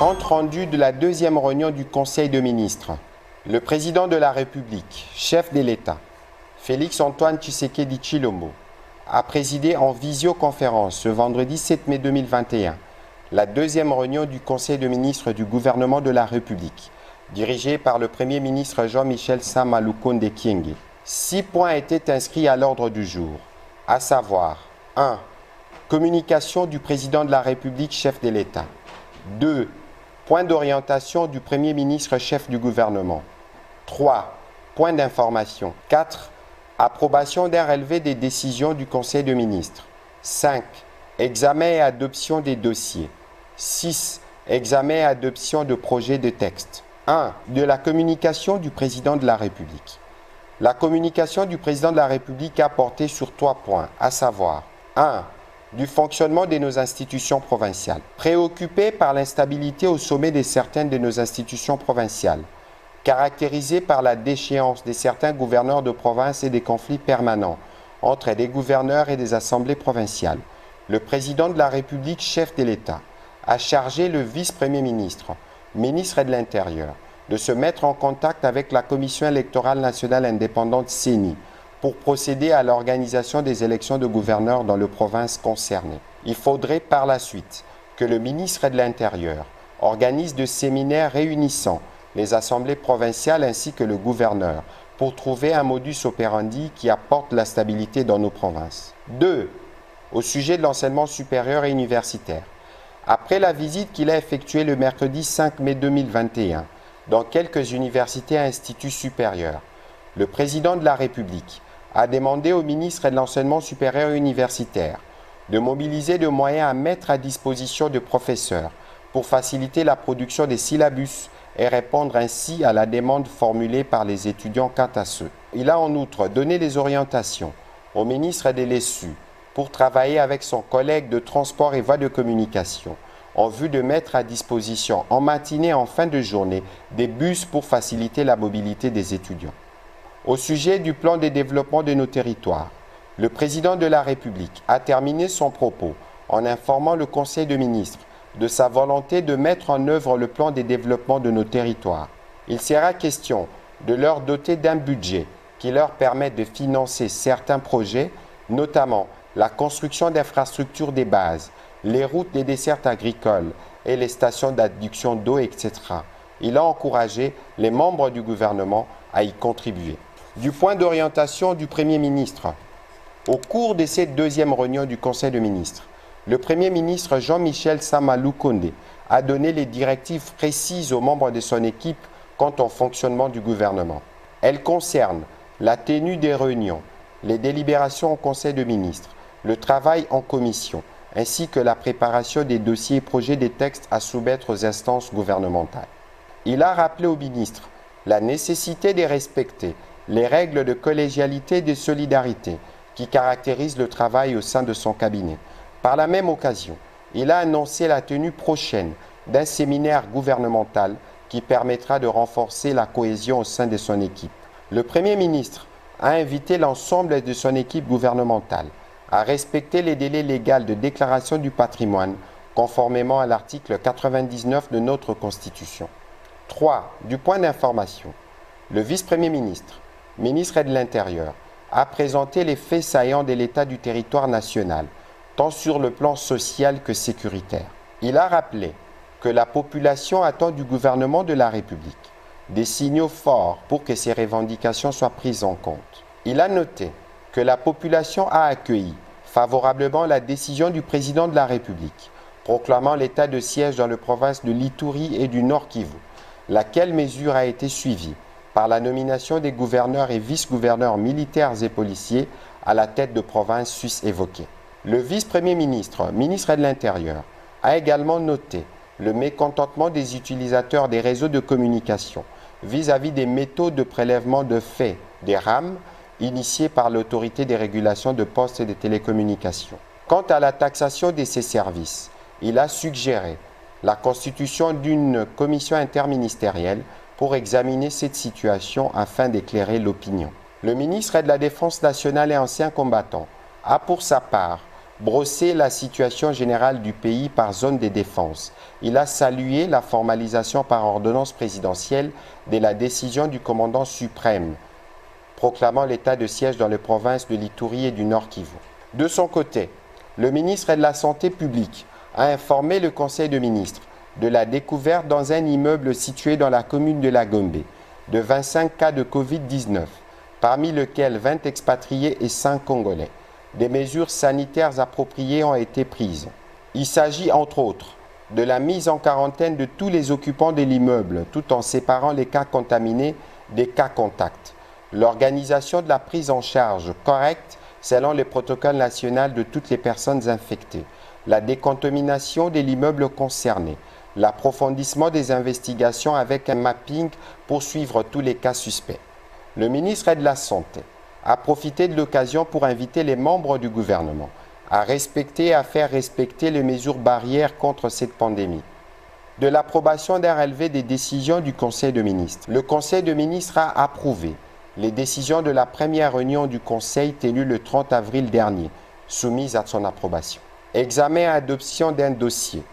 Compte rendu de la deuxième réunion du Conseil de ministres. Le président de la République, chef de l'État, Félix-Antoine Tshisekedi Tshilombo, a présidé en visioconférence ce vendredi 7 mai 2021 la deuxième réunion du Conseil de ministres du gouvernement de la République, dirigé par le Premier ministre Jean-Michel Sama Lukonde Kyenge. 6 points étaient inscrits à l'ordre du jour, à savoir 1. Communication du président de la République, chef de l'État. 2. Point d'orientation du Premier ministre chef du gouvernement. 3. Point d'information. 4. Approbation d'un relevé des décisions du Conseil de ministres. 5. Examen et adoption des dossiers. 6. Examen et adoption de projets de texte. 1. De la communication du président de la République. La communication du président de la République a porté sur 3 points, à savoir 1. Du fonctionnement de nos institutions provinciales. Préoccupé par l'instabilité au sommet de certaines de nos institutions provinciales, caractérisée par la déchéance de certains gouverneurs de province et des conflits permanents entre des gouverneurs et des assemblées provinciales, le président de la République, chef de l'État, a chargé le vice-premier ministre, ministre de l'Intérieur, de se mettre en contact avec la Commission électorale nationale indépendante CENI, pour procéder à l'organisation des élections de gouverneurs dans les provinces concernées. Il faudrait par la suite que le ministre de l'Intérieur organise des séminaires réunissant les assemblées provinciales ainsi que le gouverneur pour trouver un modus operandi qui apporte la stabilité dans nos provinces. 2. Au sujet de l'enseignement supérieur et universitaire. Après la visite qu'il a effectuée le mercredi 5 mai 2021 dans quelques universités et instituts supérieurs, le président de la République a demandé au ministre de l'Enseignement supérieur et universitaire de mobiliser des moyens à mettre à disposition de professeurs pour faciliter la production des syllabus et répondre ainsi à la demande formulée par les étudiants quant à ceux. Il a en outre donné des orientations au ministre de l'ESU pour travailler avec son collègue de transport et voies de communication en vue de mettre à disposition en matinée et en fin de journée des bus pour faciliter la mobilité des étudiants. Au sujet du plan de développement de nos territoires, le président de la République a terminé son propos en informant le Conseil de ministres de sa volonté de mettre en œuvre le plan de développement de nos territoires. Il sera question de leur doter d'un budget qui leur permette de financer certains projets, notamment la construction d'infrastructures des bases, les routes des dessertes agricoles et les stations d'adduction d'eau, etc. Il a encouragé les membres du gouvernement à y contribuer. Du point d'orientation du Premier ministre. Au cours de cette deuxième réunion du Conseil de ministres, le Premier ministre Jean-Michel Sama Lukonde a donné les directives précises aux membres de son équipe quant au fonctionnement du gouvernement. Elles concernent la tenue des réunions, les délibérations au Conseil de ministres, le travail en commission, ainsi que la préparation des dossiers et projets de textes à soumettre aux instances gouvernementales. Il a rappelé au ministre la nécessité de respecter les règles de collégialité et de solidarité qui caractérisent le travail au sein de son cabinet. Par la même occasion, il a annoncé la tenue prochaine d'un séminaire gouvernemental qui permettra de renforcer la cohésion au sein de son équipe. Le Premier ministre a invité l'ensemble de son équipe gouvernementale à respecter les délais légaux de déclaration du patrimoine conformément à l'article 99 de notre Constitution. 3. Du point d'information. Le vice-premier ministre, ministre de l'Intérieur, a présenté les faits saillants de l'état du territoire national, tant sur le plan social que sécuritaire. Il a rappelé que la population attend du gouvernement de la République des signaux forts pour que ces revendications soient prises en compte. Il a noté que la population a accueilli favorablement la décision du président de la République proclamant l'état de siège dans les provinces de l'Ituri et du Nord Kivu, laquelle mesure a été suivie par la nomination des gouverneurs et vice-gouverneurs militaires et policiers à la tête de provinces suisses évoquées. Le vice-premier ministre, ministre de l'Intérieur, a également noté le mécontentement des utilisateurs des réseaux de communication vis-à-vis des méthodes de prélèvement de faits des RAM initiées par l'autorité des régulations de postes et de télécommunications. Quant à la taxation de ces services, il a suggéré la constitution d'une commission interministérielle pour examiner cette situation afin d'éclairer l'opinion. Le ministre de la Défense nationale et ancien combattant a pour sa part brossé la situation générale du pays par zone de défense. Il a salué la formalisation par ordonnance présidentielle de la décision du commandant suprême proclamant l'état de siège dans les provinces de l'Ituri et du Nord Kivu. De son côté, le ministre de la Santé publique a informé le Conseil de ministres de la découverte dans un immeuble situé dans la commune de La Gombe de 25 cas de Covid-19, parmi lesquels 20 expatriés et 5 Congolais. Des mesures sanitaires appropriées ont été prises. Il s'agit entre autres de la mise en quarantaine de tous les occupants de l'immeuble tout en séparant les cas contaminés des cas contacts. L'organisation de la prise en charge correcte selon le protocole national de toutes les personnes infectées, la décontamination de l'immeuble concerné, l'approfondissement des investigations avec un mapping pour suivre tous les cas suspects. Le ministre de la Santé a profité de l'occasion pour inviter les membres du gouvernement à respecter et à faire respecter les mesures barrières contre cette pandémie. De l'approbation d'un relevé des décisions du Conseil de ministres. Le Conseil de ministres a approuvé les décisions de la première réunion du Conseil tenue le 30 avril dernier, soumises à son approbation. Examen et adoption d'un dossier.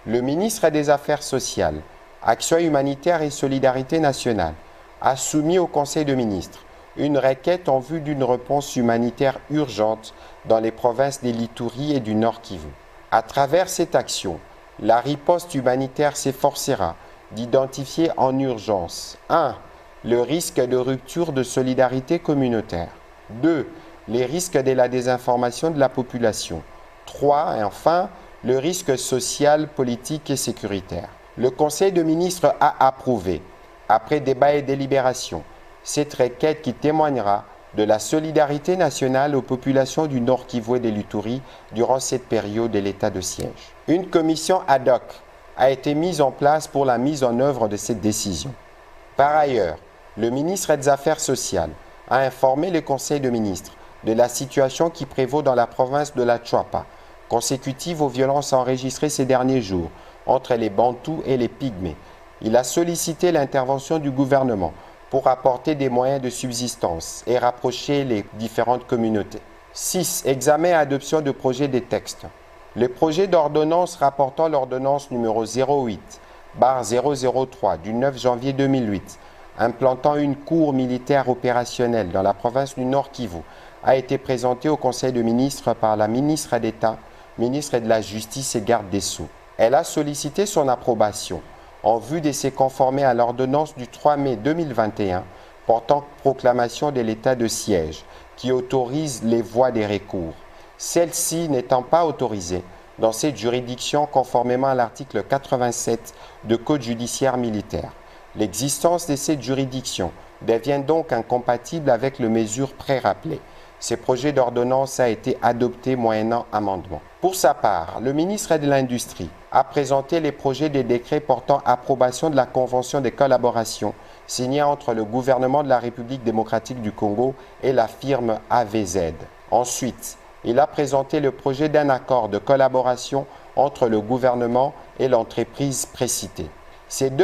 Le ministre des Affaires sociales, Action humanitaire et solidarité nationale a soumis au Conseil de ministres une requête en vue d'une réponse humanitaire urgente dans les provinces de l'Ituri et du Nord Kivu. À travers cette action, la riposte humanitaire s'efforcera d'identifier en urgence 1. Le risque de rupture de solidarité communautaire. 2. Les risques de la désinformation de la population. 3. Et enfin, le risque social, politique et sécuritaire. Le Conseil de ministres a approuvé, après débat et délibération, cette requête qui témoignera de la solidarité nationale aux populations du Nord Kivu et de l'Ituri durant cette période de l'état de siège. Une commission ad hoc a été mise en place pour la mise en œuvre de cette décision. Par ailleurs, le ministre des Affaires sociales a informé le Conseil de ministres de la situation qui prévaut dans la province de la Choapa, consécutive aux violences enregistrées ces derniers jours entre les Bantous et les Pygmées. Il a sollicité l'intervention du gouvernement pour apporter des moyens de subsistance et rapprocher les différentes communautés. 6. Examen et adoption de projets de textes. Le projet d'ordonnance rapportant l'ordonnance numéro 08/003 du 9 janvier 2008 implantant une cour militaire opérationnelle dans la province du Nord Kivu a été présenté au Conseil de ministres par la ministre d'État, ministre de la Justice et garde des Sceaux. Elle a sollicité son approbation en vue de se conformer à l'ordonnance du 3 mai 2021 portant proclamation de l'état de siège qui autorise les voies des recours. Celle-ci n'étant pas autorisée dans cette juridiction conformément à l'article 87 du Code judiciaire militaire. L'existence de cette juridiction devient donc incompatible avec les mesures pré-rappelées. Ce projet d'ordonnance a été adopté moyennant amendement. Pour sa part, le ministre de l'Industrie a présenté les projets de décrets portant approbation de la convention de collaboration signée entre le gouvernement de la République démocratique du Congo et la firme AVZ. Ensuite, il a présenté le projet d'un accord de collaboration entre le gouvernement et l'entreprise précitée. Ces deux